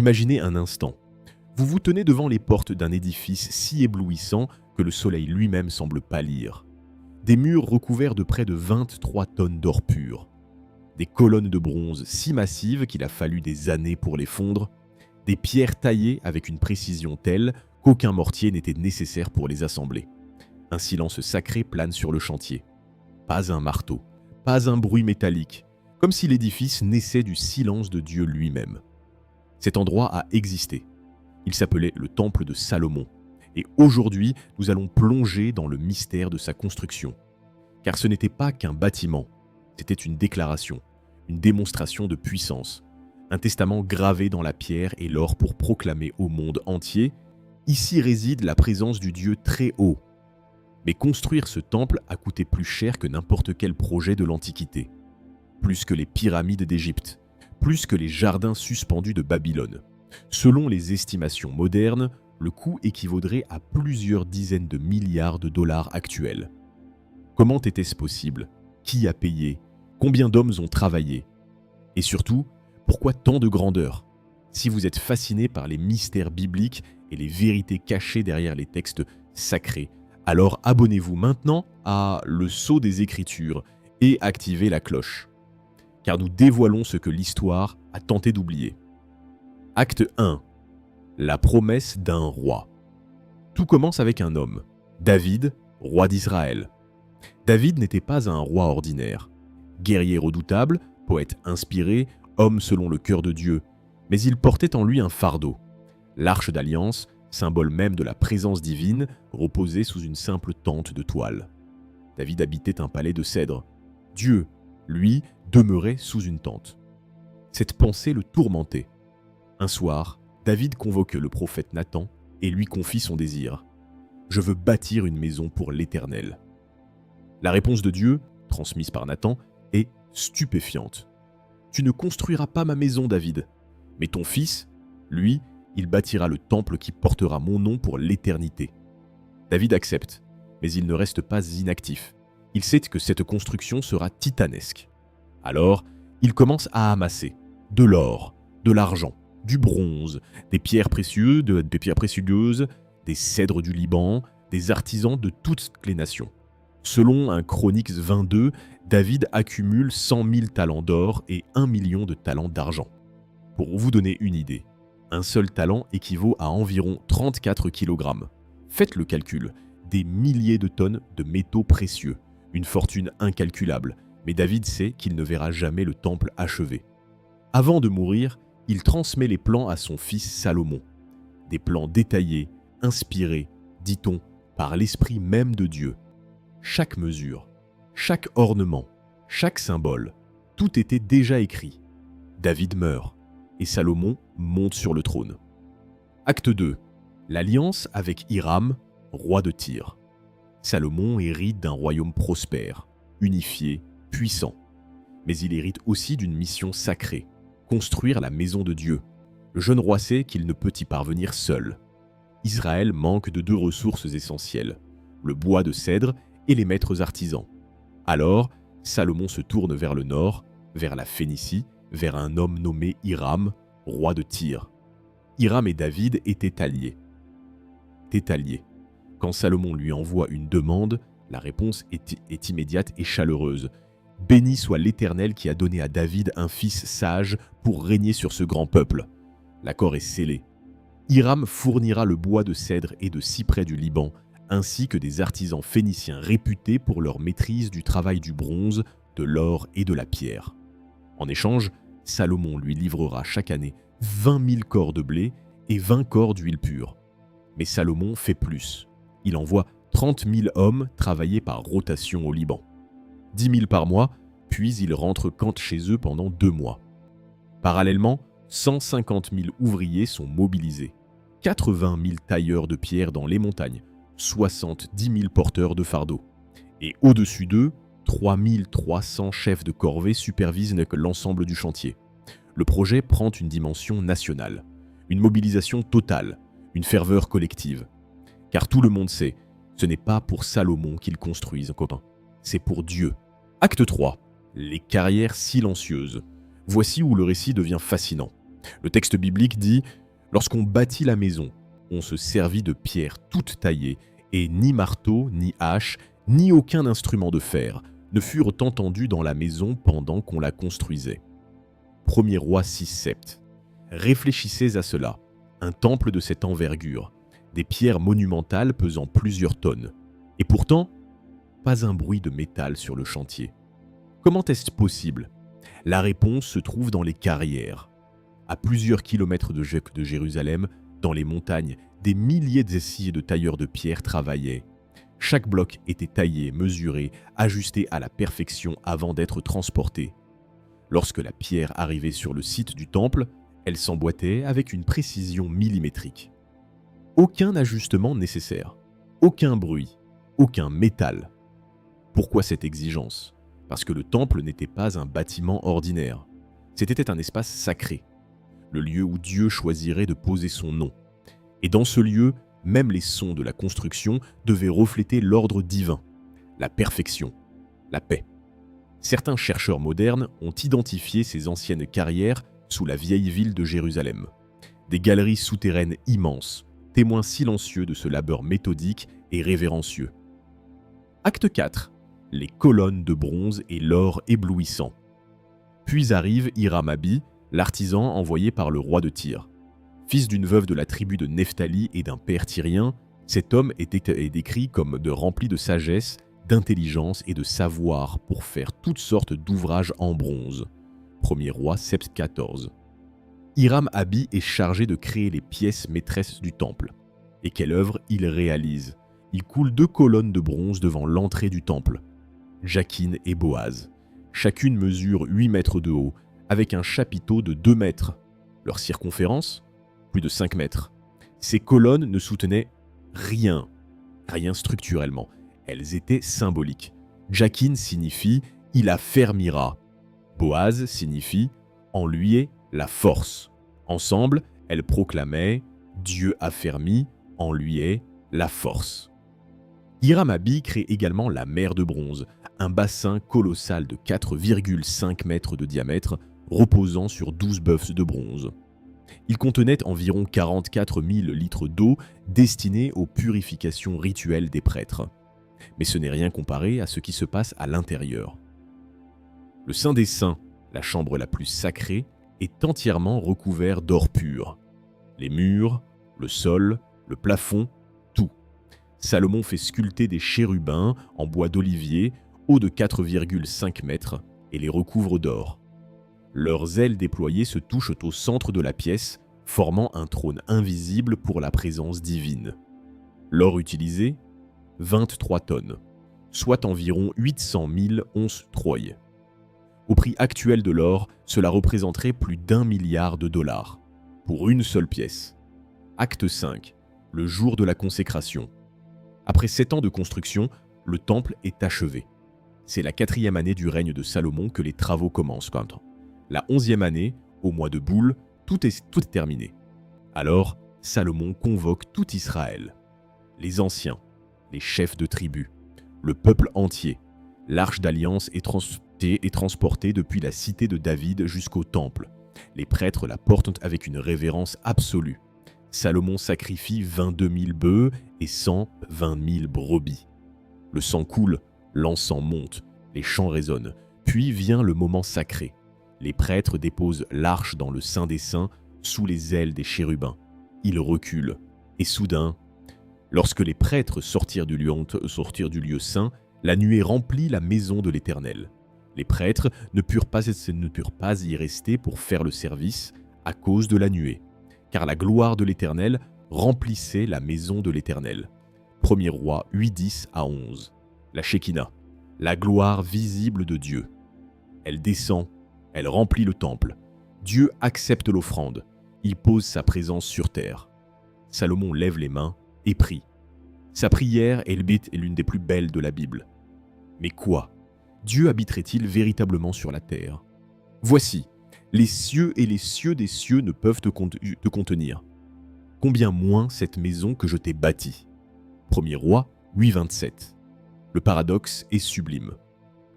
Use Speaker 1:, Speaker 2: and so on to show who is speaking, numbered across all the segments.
Speaker 1: Imaginez un instant. Vous vous tenez devant les portes d'un édifice si éblouissant que le soleil lui-même semble pâlir. Des murs recouverts de près de 23 tonnes d'or pur. Des colonnes de bronze si massives qu'il a fallu des années pour les fondre. Des pierres taillées avec une précision telle qu'aucun mortier n'était nécessaire pour les assembler. Un silence sacré plane sur le chantier. Pas un marteau, pas un bruit métallique, comme si l'édifice naissait du silence de Dieu lui-même. Cet endroit a existé. Il s'appelait le Temple de Salomon. Et aujourd'hui, nous allons plonger dans le mystère de sa construction. Car ce n'était pas qu'un bâtiment, c'était une déclaration, une démonstration de puissance, un testament gravé dans la pierre et l'or pour proclamer au monde entier « Ici réside la présence du Dieu très haut ». Mais construire ce temple a coûté plus cher que n'importe quel projet de l'Antiquité, plus que les pyramides d'Égypte, plus que les jardins suspendus de Babylone. Selon les estimations modernes, le coût équivaudrait à plusieurs dizaines de milliards de dollars actuels. Comment était-ce possible? Qui a payé? Combien d'hommes ont travaillé? Et surtout, pourquoi tant de grandeur? Si vous êtes fasciné par les mystères bibliques et les vérités cachées derrière les textes sacrés, alors abonnez-vous maintenant à Le Sceau des Écritures et activez la cloche. Car nous dévoilons ce que l'histoire a tenté d'oublier. Acte 1. La promesse d'un roi. Tout commence avec un homme, David, roi d'Israël. David n'était pas un roi ordinaire. Guerrier redoutable, poète inspiré, homme selon le cœur de Dieu, mais il portait en lui un fardeau. L'Arche d'Alliance, symbole même de la présence divine, reposait sous une simple tente de toile. David habitait un palais de cèdre. Dieu, lui, demeurait sous une tente. Cette pensée le tourmentait. Un soir, David convoque le prophète Nathan et lui confie son désir. « Je veux bâtir une maison pour l'Éternel. » La réponse de Dieu, transmise par Nathan, est stupéfiante. « Tu ne construiras pas ma maison, David, mais ton fils, lui, il bâtira le temple qui portera mon nom pour l'éternité. » David accepte, mais il ne reste pas inactif. Il sait que cette construction sera titanesque. Alors, il commence à amasser de l'or, de l'argent, du bronze, des pierres précieuses, des cèdres du Liban, des artisans de toutes les nations. Selon un Chroniques 22, David accumule 100 000 talents d'or et 1 million de talents d'argent. Pour vous donner une idée, un seul talent équivaut à environ 34 kg. Faites le calcul, des milliers de tonnes de métaux précieux, une fortune incalculable, mais David sait qu'il ne verra jamais le temple achevé. Avant de mourir, il transmet les plans à son fils Salomon. Des plans détaillés, inspirés, dit-on, par l'esprit même de Dieu. Chaque mesure, chaque ornement, chaque symbole, tout était déjà écrit. David meurt et Salomon monte sur le trône. Acte 2. L'alliance avec Hiram, roi de Tyr. Salomon hérite d'un royaume prospère, unifié, puissant. Mais il hérite aussi d'une mission sacrée, construire la maison de Dieu. Le jeune roi sait qu'il ne peut y parvenir seul. Israël manque de deux ressources essentielles, le bois de cèdre et les maîtres artisans. Alors, Salomon se tourne vers le nord, vers la Phénicie, vers un homme nommé Hiram, roi de Tyr. Hiram et David étaient alliés. Quand Salomon lui envoie une demande, la réponse est immédiate et chaleureuse. « Béni soit l'Éternel qui a donné à David un fils sage pour régner sur ce grand peuple. » L'accord est scellé. Hiram fournira le bois de cèdre et de cyprès du Liban, ainsi que des artisans phéniciens réputés pour leur maîtrise du travail du bronze, de l'or et de la pierre. En échange, Salomon lui livrera chaque année 20 000 corps de blé et 20 corps d'huile pure. Mais Salomon fait plus. Il envoie 30 000 hommes travailler par rotation au Liban. 10 000 par mois, puis ils rentrent campent chez eux pendant 2 mois. Parallèlement, 150 000 ouvriers sont mobilisés, 80 000 tailleurs de pierre dans les montagnes, 70 000 porteurs de fardeaux. Et au-dessus d'eux, 3 300 chefs de corvée supervisent l'ensemble du chantier. Le projet prend une dimension nationale, une mobilisation totale, une ferveur collective. Car tout le monde sait, ce n'est pas pour Salomon qu'ils construisent, copain. C'est pour Dieu. Acte 3. Les carrières silencieuses. Voici où le récit devient fascinant. Le texte biblique dit « Lorsqu'on bâtit la maison, on se servit de pierres toutes taillées, et ni marteau, ni hache, ni aucun instrument de fer ne furent entendus dans la maison pendant qu'on la construisait. » 1er Roi 6,7. Réfléchissez à cela. Un temple de cette envergure, des pierres monumentales pesant plusieurs tonnes. Et pourtant, pas un bruit de métal sur le chantier. Comment est-ce possible? La réponse se trouve dans les carrières. À plusieurs kilomètres de Jérusalem, dans les montagnes, des milliers d'essiers et de tailleurs de pierre travaillaient. Chaque bloc était taillé, mesuré, ajusté à la perfection avant d'être transporté. Lorsque la pierre arrivait sur le site du temple, elle s'emboîtait avec une précision millimétrique. Aucun ajustement nécessaire, aucun bruit, aucun métal. Pourquoi cette exigence? Parce que le temple n'était pas un bâtiment ordinaire. C'était un espace sacré, le lieu où Dieu choisirait de poser son nom. Et dans ce lieu, même les sons de la construction devaient refléter l'ordre divin, la perfection, la paix. Certains chercheurs modernes ont identifié ces anciennes carrières sous la vieille ville de Jérusalem. Des galeries souterraines immenses, témoins silencieux de ce labeur méthodique et révérencieux. Acte 4. Les colonnes de bronze et l'or éblouissant. Puis arrive Hiram-Abi, l'artisan envoyé par le roi de Tyr. Fils d'une veuve de la tribu de Nephtali et d'un père tyrien, cet homme est décrit comme rempli de sagesse, d'intelligence et de savoir pour faire toutes sortes d'ouvrages en bronze. 1er Roi 7,14. Hiram-Abi est chargé de créer les pièces maîtresses du temple. Et quelle œuvre il réalise? Il coule 2 colonnes de bronze devant l'entrée du temple. Jachin et Boaz. Chacune mesure 8 mètres de haut, avec un chapiteau de 2 mètres. Leur circonférence? Plus de 5 mètres. Ces colonnes ne soutenaient rien structurellement. Elles étaient symboliques. Jachin signifie « il affermira ». Boaz signifie « en lui est la force ». Ensemble, elles proclamaient « Dieu affermi, en lui est la force ». Hiram-Abi crée également la mer de bronze, un bassin colossal de 4,5 mètres de diamètre, reposant sur 12 bœufs de bronze. Il contenait environ 44 000 litres d'eau destinée aux purifications rituelles des prêtres. Mais ce n'est rien comparé à ce qui se passe à l'intérieur. Le Saint des Saints, la chambre la plus sacrée, est entièrement recouvert d'or pur. Les murs, le sol, le plafond, tout. Salomon fait sculpter des chérubins en bois d'olivier, hauts de 4,5 mètres, et les recouvre d'or. Leurs ailes déployées se touchent au centre de la pièce, formant un trône invisible pour la présence divine. L'or utilisé, 23 tonnes, soit environ 800 000 onces troy. Au prix actuel de l'or, cela représenterait plus d'1 milliard de dollars, pour une seule pièce. Acte 5, le jour de la consécration. Après 7 ans de construction, le temple est achevé. C'est la 4e année du règne de Salomon que les travaux commencent. La 11e année, au mois de Boule, tout est terminé. Alors, Salomon convoque tout Israël, les anciens, les chefs de tribus, le peuple entier. L'arche d'alliance est transportée depuis la cité de David jusqu'au temple. Les prêtres la portent avec une révérence absolue. Salomon sacrifie 22 000 bœufs et 120 000 brebis. Le sang coule, l'encens monte, les chants résonnent. Puis vient le moment sacré. Les prêtres déposent l'arche dans le Saint des Saints sous les ailes des chérubins. Ils reculent. Et soudain, lorsque les prêtres sortirent du lieu saint, la nuée remplit la maison de l'Éternel. Les prêtres ne purent pas y rester pour faire le service à cause de la nuée, car la gloire de l'Éternel remplissait la maison de l'Éternel. 1er Roi 8:10 à 11. La Shekinah, la gloire visible de Dieu. Elle descend, elle remplit le temple. Dieu accepte l'offrande. Il pose sa présence sur terre. Salomon lève les mains et prie. Sa prière est l'une des plus belles de la Bible. Mais quoi? Dieu habiterait-il véritablement sur la terre? Voici, les cieux et les cieux des cieux ne peuvent te contenir. Combien moins cette maison que je t'ai bâtie? 1er Roi 8:27. Le paradoxe est sublime.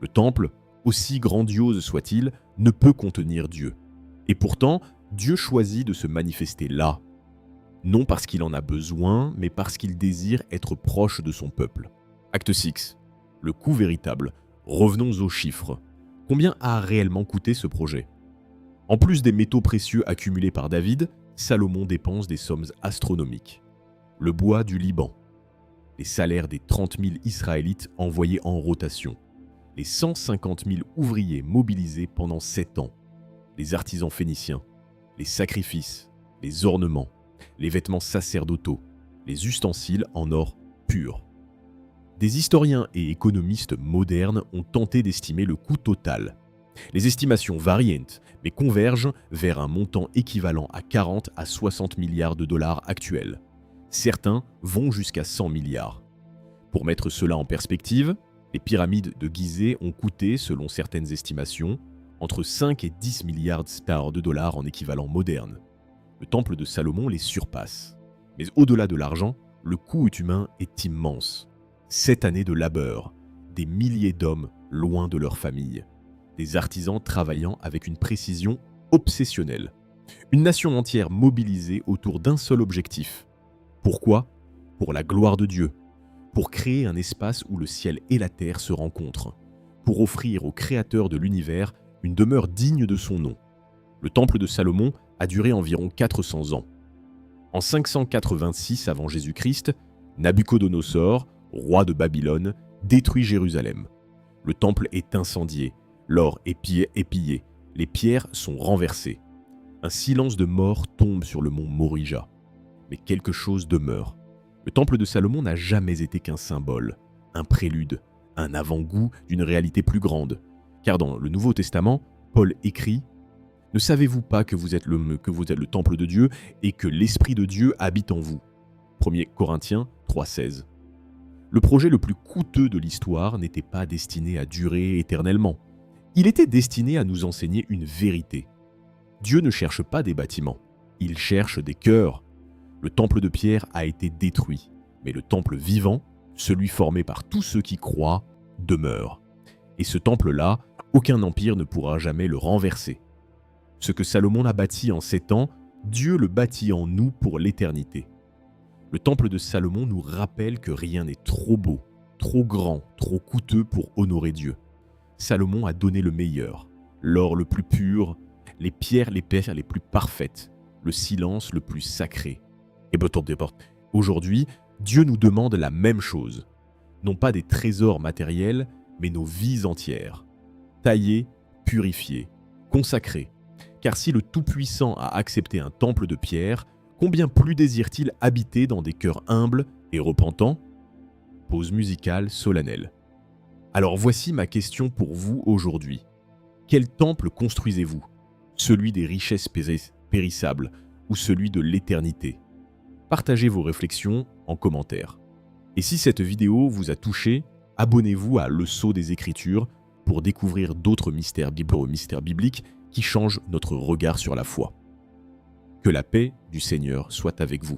Speaker 1: Le temple, aussi grandiose soit-il, ne peut contenir Dieu. Et pourtant, Dieu choisit de se manifester là, non parce qu'il en a besoin, mais parce qu'il désire être proche de son peuple. Acte 6. Le coût véritable. Revenons aux chiffres. Combien a réellement coûté ce projet? En plus des métaux précieux accumulés par David, Salomon dépense des sommes astronomiques. Le bois du Liban, les salaires des 30 000 Israélites envoyés en rotation, les 150 000 ouvriers mobilisés pendant 7 ans, les artisans phéniciens, les sacrifices, les ornements, les vêtements sacerdotaux, les ustensiles en or pur. Des historiens et économistes modernes ont tenté d'estimer le coût total. Les estimations varient, mais convergent vers un montant équivalent à 40 à 60 milliards de dollars actuels. Certains vont jusqu'à 100 milliards. Pour mettre cela en perspective, les pyramides de Gizeh ont coûté, selon certaines estimations, entre 5 et 10 milliards de dollars en équivalent moderne. Le temple de Salomon les surpasse. Mais au-delà de l'argent, le coût humain est immense. 7 années de labeur, des milliers d'hommes loin de leur famille, des artisans travaillant avec une précision obsessionnelle, une nation entière mobilisée autour d'un seul objectif. Pourquoi? Pour la gloire de Dieu, pour créer un espace où le ciel et la terre se rencontrent, pour offrir au Créateur de l'univers une demeure digne de son nom. Le temple de Salomon a duré environ 400 ans. En 586 avant Jésus-Christ, Nabuchodonosor, roi de Babylone, détruit Jérusalem. Le temple est incendié, l'or est pillé, les pierres sont renversées. Un silence de mort tombe sur le mont Morija. Mais quelque chose demeure. Le temple de Salomon n'a jamais été qu'un symbole, un prélude, un avant-goût d'une réalité plus grande. Car dans le Nouveau Testament, Paul écrit « Ne savez-vous pas que vous êtes le temple de Dieu et que l'Esprit de Dieu habite en vous » 1 Corinthiens 3,16. Le projet le plus coûteux de l'histoire n'était pas destiné à durer éternellement. Il était destiné à nous enseigner une vérité. Dieu ne cherche pas des bâtiments, il cherche des cœurs. Le temple de pierre a été détruit, mais le temple vivant, celui formé par tous ceux qui croient, demeure. Et ce temple-là, aucun empire ne pourra jamais le renverser. Ce que Salomon a bâti en 7 ans, Dieu le bâtit en nous pour l'éternité. Le temple de Salomon nous rappelle que rien n'est trop beau, trop grand, trop coûteux pour honorer Dieu. Salomon a donné le meilleur, l'or le plus pur, les pierres les plus parfaites, le silence le plus sacré. Et aujourd'hui, Dieu nous demande la même chose. Non pas des trésors matériels, mais nos vies entières. Taillées, purifiées, consacrées. Car si le Tout-Puissant a accepté un temple de pierre, combien plus désire-t-il habiter dans des cœurs humbles et repentants? Pause musicale solennelle. Alors voici ma question pour vous aujourd'hui. Quel temple construisez-vous? Celui des richesses périssables ou celui de l'éternité? Partagez vos réflexions en commentaire. Et si cette vidéo vous a touché, abonnez-vous à Le Sceau des Écritures pour découvrir d'autres mystères bibliques qui changent notre regard sur la foi. Que la paix du Seigneur soit avec vous.